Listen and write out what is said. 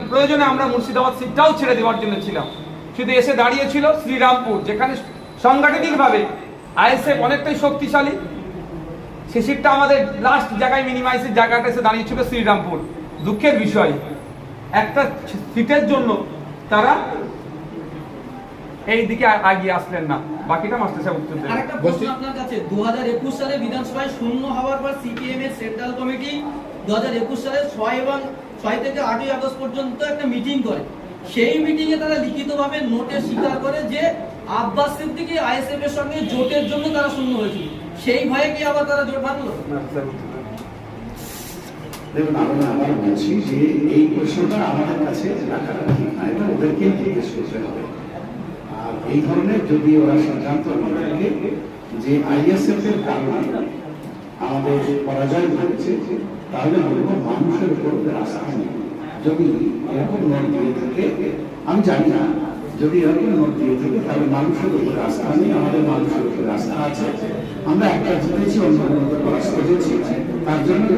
প্রয়োজনে আমরা মুর্শিদাবাদ সিটটাও ছেড়ে দেওয়ার জন্য ছিলাম, শুধু এসে দাঁড়িয়েছিল শ্রীরামপুর, যেখানে সাংগঠনিকভাবে আইএসএফ অনেকটাই শক্তিশালী। সে সিটটা আমাদের লাস্ট জায়গায় মিনিমাইজের জায়গাটা এসে দাঁড়িয়েছিল শ্রীরামপুর। দুঃখের বিষয়, একটা সিটের জন্য তারা এই দিকে আগিয়ে আসলেন না। বাকিটা মাস্টার সাহেব উত্তর দেবেন। আরেকটা প্রশ্ন আপনার কাছে, 2021 সালে বিধানসভায় শূন্য হওয়ার পর সিপিএম এর সেন্ট্রাল কমিটি 2021 সালে 6 থেকে 8ই আগস্ট পর্যন্ত একটা মিটিং করে। সেই মিটিং এ তারা লিখিতভাবে নোটে স্বীকার করে যে আব্বাস সিদ্দিকী আইএসএফ এর সঙ্গে জোটের জন্য তারা শূন্য হয়েছিল। সেই ভয়ে কি আবার তারা জোট ভাঙলো? দেখুন, আমরা বলছি যে এই প্রশ্নটা আমাদের কাছে রাখারাখি না, এটা ওদেরকে জিজ্ঞেস করতে হবে। আর এই ধরনের যদি ওরা সিদ্ধান্ত থাকে যে আইএসএফ এর কারণে আমাদের পরাজয় হয়েছে, তাহলে বলবো মানুষের উপর ওদের আস্থা নেই। যদি এরকম নোট দিয়ে থাকে, আমি জানি না, যদি এরকম নোট দিয়ে থাকে তাহলে মানুষের উপর আস্থা নেই। আমাদের মানুষের উপর আস্থা আছে। আমরা একটা জিতেছি, অন্য পরাস্ত হয়েছি, তার জন্য